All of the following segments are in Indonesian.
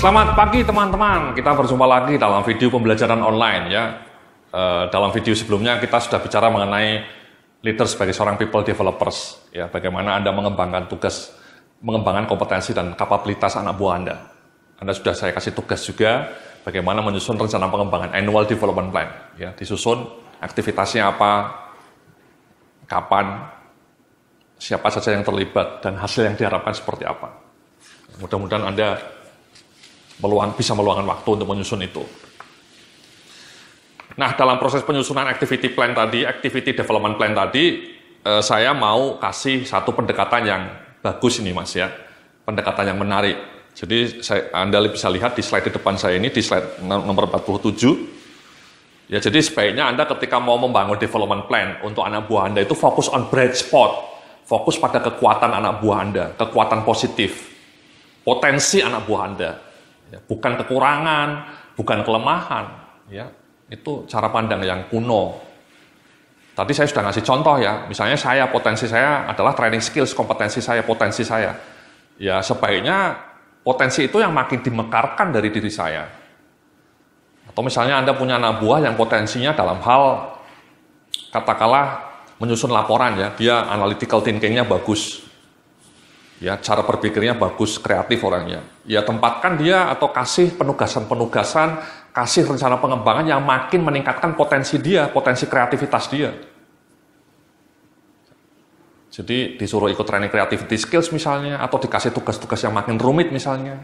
Selamat pagi teman-teman, kita berjumpa lagi dalam video pembelajaran online ya. Dalam video sebelumnya kita sudah bicara mengenai leader sebagai seorang people developers ya, bagaimana Anda mengembangkan kompetensi dan kapabilitas anak buah Anda. Anda sudah saya kasih tugas juga bagaimana menyusun rencana pengembangan annual development plan ya, disusun aktivitasnya apa, kapan, siapa saja yang terlibat dan hasil yang diharapkan seperti apa. Mudah-mudahan Anda bisa meluangkan waktu untuk menyusun itu. Nah, dalam proses penyusunan activity plan tadi, activity development plan tadi, saya mau kasih satu pendekatan yang bagus ini Mas ya, pendekatan yang menarik. Jadi Anda bisa lihat di slide di depan saya ini, di slide nomor 47. Ya, jadi sebaiknya Anda ketika mau membangun development plan untuk anak buah Anda itu fokus on bright spot, fokus pada kekuatan anak buah Anda, kekuatan positif, potensi anak buah Anda. Ya, bukan kekurangan, bukan kelemahan, ya itu cara pandang yang kuno. Tadi saya sudah ngasih contoh ya, misalnya potensi saya adalah training skills, kompetensi saya, potensi saya. Ya sebaiknya potensi itu yang makin dimekarkan dari diri saya. Atau misalnya Anda punya anak buah yang potensinya dalam hal, katakanlah menyusun laporan ya, dia analytical thinking-nya bagus. Ya, cara berpikirnya bagus, kreatif orangnya. Ya, tempatkan dia atau kasih penugasan-penugasan, kasih rencana pengembangan yang makin meningkatkan potensi dia, potensi kreativitas dia. Jadi, disuruh ikut training creativity skills misalnya, atau dikasih tugas-tugas yang makin rumit misalnya.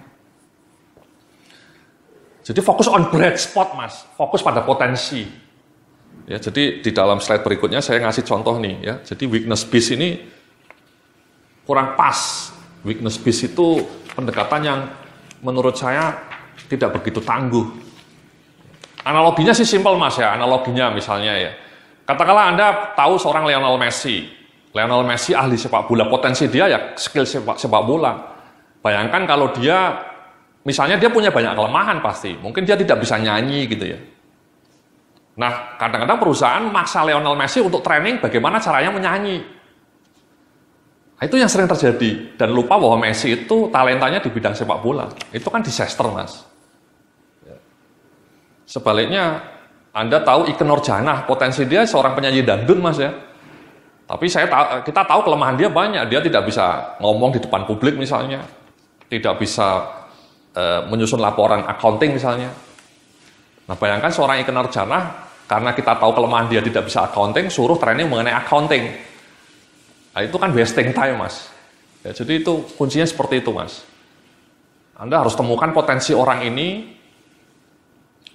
Jadi, fokus on bright spot, Mas. Fokus pada potensi. Ya, jadi, di dalam slide berikutnya saya ngasih contoh nih. Ya. Jadi, weakness based ini kurang pas. Weakness based itu pendekatan yang menurut saya tidak begitu tangguh. Analoginya sih simpel Mas ya, analoginya misalnya ya. Katakanlah Anda tahu seorang Lionel Messi. Lionel Messi ahli sepak bola, potensi dia ya skill sepak bola. Bayangkan kalau dia, misalnya dia punya banyak kelemahan pasti. Mungkin dia tidak bisa nyanyi gitu ya. Nah, kadang-kadang perusahaan maksa Lionel Messi untuk training bagaimana caranya menyanyi. Nah, itu yang sering terjadi, dan lupa bahwa Messi itu talentanya di bidang sepak bola. Itu kan disaster, Mas. Sebaliknya, Anda tahu Ikke Nurjanah, potensi dia seorang penyanyi dangdut, Mas ya. Tapi kita tahu kelemahan dia banyak. Dia tidak bisa ngomong di depan publik misalnya, tidak bisa menyusun laporan accounting misalnya. Nah, bayangkan seorang Ikke Nurjanah, karena kita tahu kelemahan dia tidak bisa accounting, suruh training mengenai accounting. Nah, itu kan wasting time, Mas. Ya, jadi itu kuncinya seperti itu, Mas. Anda harus temukan potensi orang ini,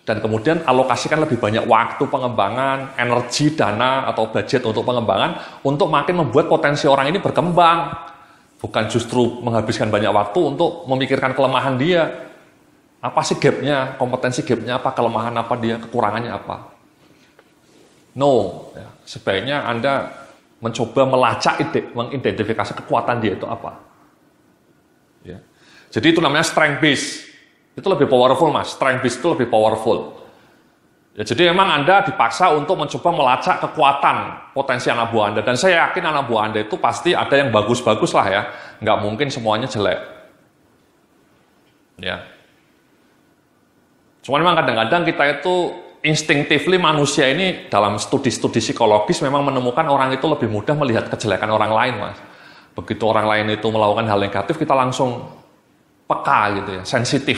dan kemudian alokasikan lebih banyak waktu pengembangan, energi, dana, atau budget untuk pengembangan, untuk makin membuat potensi orang ini berkembang. Bukan justru menghabiskan banyak waktu untuk memikirkan kelemahan dia. Apa sih gap-nya, kompetensi gap-nya apa, kelemahan apa dia, kekurangannya apa. No, ya, sebaiknya Anda mencoba melacak, mengidentifikasi kekuatan dia itu apa. Ya. Jadi itu namanya strength base. Itu lebih powerful, Mas. Strength base itu lebih powerful. Ya, jadi memang Anda dipaksa untuk mencoba melacak kekuatan potensi anak buah Anda. Dan saya yakin anak buah Anda itu pasti ada yang bagus-bagus lah ya. Nggak mungkin semuanya jelek. Ya. Cuma memang kadang-kadang kita itu instinctively manusia ini dalam studi-studi psikologis memang menemukan orang itu lebih mudah melihat kejelekan orang lain, Mas. Begitu orang lain itu melakukan hal negatif, kita langsung peka gitu ya, sensitif.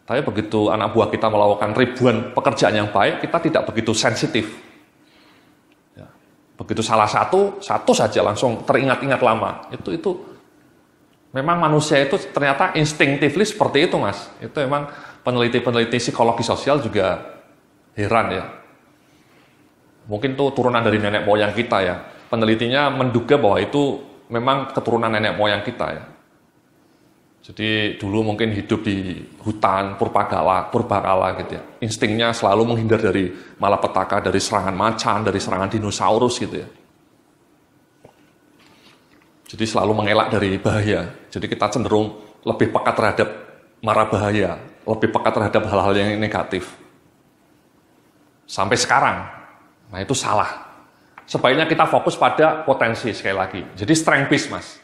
Tapi begitu anak buah kita melakukan ribuan pekerjaan yang baik, kita tidak begitu sensitif. Ya. Begitu salah satu saja langsung teringat-ingat lama. Itu memang manusia itu ternyata instinctively seperti itu, Mas. Itu memang peneliti-peneliti psikologi sosial juga heran ya. Mungkin itu turunan dari nenek moyang kita ya. Penelitinya menduga bahwa itu memang keturunan nenek moyang kita ya. Jadi dulu mungkin hidup di hutan purbakala gitu ya. Instingnya selalu menghindar dari malapetaka, dari serangan macan, dari serangan dinosaurus gitu ya. Jadi selalu mengelak dari bahaya. Jadi kita cenderung lebih peka terhadap mara bahaya, lebih peka terhadap hal-hal yang negatif. Sampai sekarang. Nah, itu salah. Sebaiknya kita fokus pada potensi sekali lagi. Jadi strength based, Mas.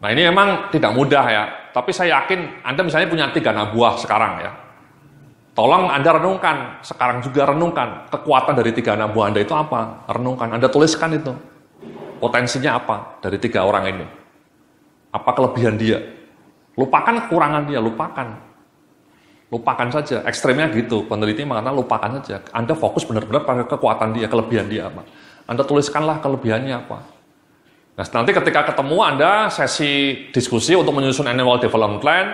Nah ini memang tidak mudah ya, tapi saya yakin Anda misalnya punya 3 anak buah sekarang ya. Tolong Anda renungkan, sekarang juga renungkan, kekuatan dari 3 anak buah Anda itu apa? Renungkan, Anda tuliskan itu. Potensinya apa dari 3 orang ini? Apa kelebihan dia? Lupakan kekurangan dia, lupakan. Lupakan saja, ekstrimnya gitu, peneliti mengatakan lupakan saja. Anda fokus benar-benar pada kekuatan dia, kelebihan dia apa. Anda tuliskanlah kelebihannya apa. Nah, nanti ketika ketemu Anda sesi diskusi untuk menyusun annual development plan,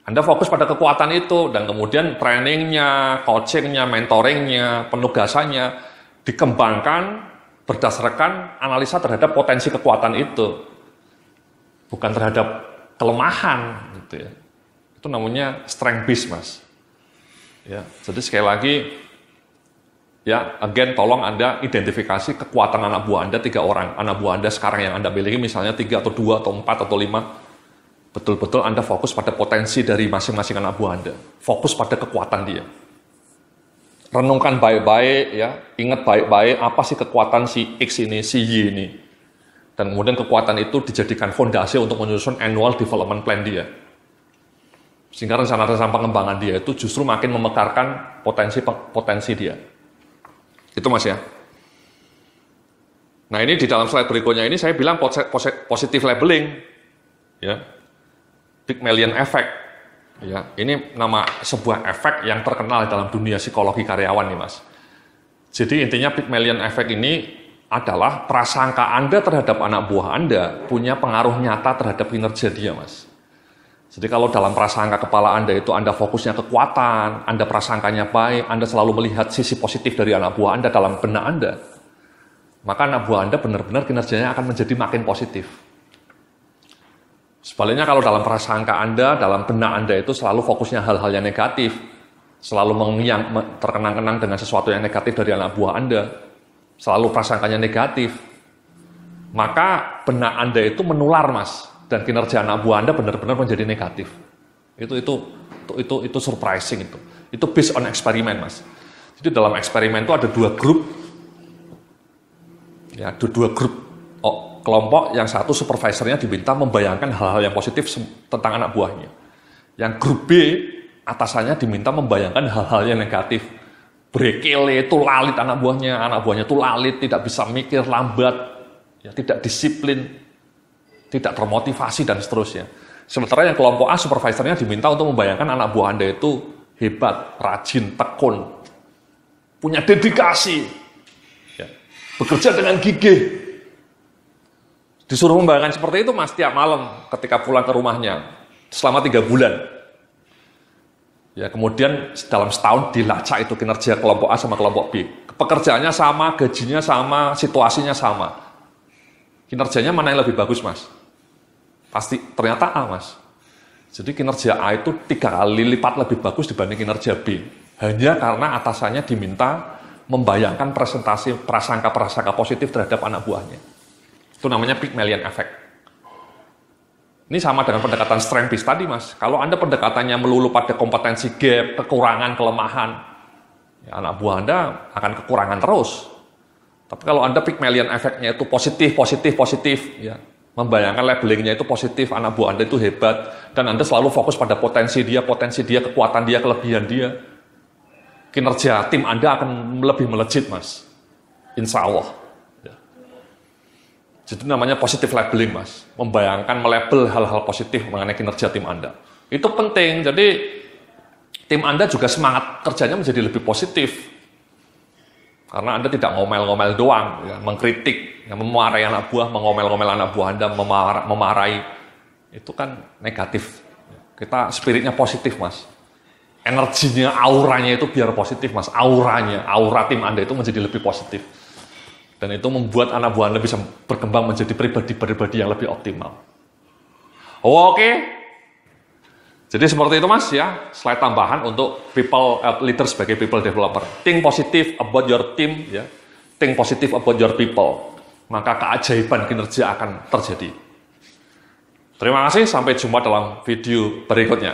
Anda fokus pada kekuatan itu, dan kemudian trainingnya, coachingnya, mentoringnya, penugasannya dikembangkan berdasarkan analisa terhadap potensi kekuatan itu, bukan terhadap kelemahan, gitu ya. Itu namanya strength based, Mas. Ya, jadi sekali lagi, ya, again, tolong Anda identifikasi kekuatan anak buah Anda 3 orang. Anak buah Anda sekarang yang Anda miliki misalnya 3 atau 2 atau 4 atau 5. Betul-betul Anda fokus pada potensi dari masing-masing anak buah Anda. Fokus pada kekuatan dia. Renungkan baik-baik, ya. Ingat baik-baik apa sih kekuatan si X ini, si Y ini. Dan kemudian kekuatan itu dijadikan fondasi untuk menyusun annual development plan dia. Sehingga rencana-rencana pengembangan dia itu justru makin memekarkan potensi dia. Itu Mas ya. Nah ini di dalam slide berikutnya ini saya bilang positive labeling, ya, Pygmalion effect, ya. Ini nama sebuah efek yang terkenal dalam dunia psikologi karyawan nih Mas. Jadi intinya Pygmalion effect ini adalah prasangka Anda terhadap anak buah Anda punya pengaruh nyata terhadap kinerja dia Mas. Jadi kalau dalam prasangka kepala Anda itu Anda fokusnya kekuatan, Anda prasangkanya baik, Anda selalu melihat sisi positif dari anak buah Anda dalam benak Anda, maka anak buah Anda benar-benar kinerjanya akan menjadi makin positif. Sebaliknya kalau dalam prasangka Anda, dalam benak Anda itu selalu fokusnya hal-hal yang negatif, selalu terkenang-kenang dengan sesuatu yang negatif dari anak buah Anda, selalu prasangkanya negatif, maka benak Anda itu menular Mas. Dan kinerja anak buah Anda benar-benar menjadi negatif. Itu surprising itu. Itu based on eksperimen, Mas. Jadi dalam eksperimen itu ada 2 grup. Ya, ada 2 grup. Kelompok yang satu supervisornya diminta membayangkan hal-hal yang positif tentang anak buahnya. Yang grup B, atasannya diminta membayangkan hal-hal yang negatif. Brekele itu lalit anak buahnya itu lalit, tidak bisa mikir, lambat, ya, tidak disiplin, tidak termotivasi, dan seterusnya. Sementara yang kelompok A, supervisornya diminta untuk membayangkan anak buah Anda itu hebat, rajin, tekun, punya dedikasi, ya, bekerja dengan gigih. Disuruh membayangkan seperti itu Mas tiap malam ketika pulang ke rumahnya selama 3 bulan. Ya, kemudian dalam setahun dilacak itu kinerja kelompok A sama kelompok B. Pekerjaannya sama, gajinya sama, situasinya sama. Kinerjanya mana yang lebih bagus Mas? Pasti ternyata A Mas. Jadi kinerja A itu 3 kali lipat lebih bagus dibanding kinerja B. Hanya karena atasannya diminta membayangkan prasangka-prasangka positif terhadap anak buahnya. Itu namanya Pygmalion effect. Ini sama dengan pendekatan strength based tadi Mas. Kalau Anda pendekatannya melulu pada kompetensi gap, kekurangan, kelemahan, ya, anak buah Anda akan kekurangan terus. Tapi kalau Anda Pygmalion effect-nya itu positif, ya, membayangkan labelingnya itu positif, anak buah Anda itu hebat, dan Anda selalu fokus pada potensi dia, kekuatan dia, kelebihan dia, kinerja tim Anda akan lebih melejit, Mas. Insya Allah. Ya. Jadi namanya positive labeling, Mas. Membayangkan, melabel hal-hal positif mengenai kinerja tim Anda. Itu penting, jadi tim Anda juga semangat kerjanya menjadi lebih positif. Karena Anda tidak ngomel-ngomel doang, ya, mengkritik, ya, memarahi anak buah, mengomel-ngomel anak buah Anda, memarahi, itu kan negatif. Kita spiritnya positif, Mas. Energinya, auranya itu biar positif, Mas. Aura tim Anda itu menjadi lebih positif. Dan itu membuat anak buah Anda bisa berkembang menjadi pribadi-pribadi yang lebih optimal. Oke. Jadi seperti itu Mas ya, slide tambahan untuk leader sebagai people developer. Think positive about your team, ya. Think positive about your people. Maka keajaiban kinerja akan terjadi. Terima kasih, sampai jumpa dalam video berikutnya.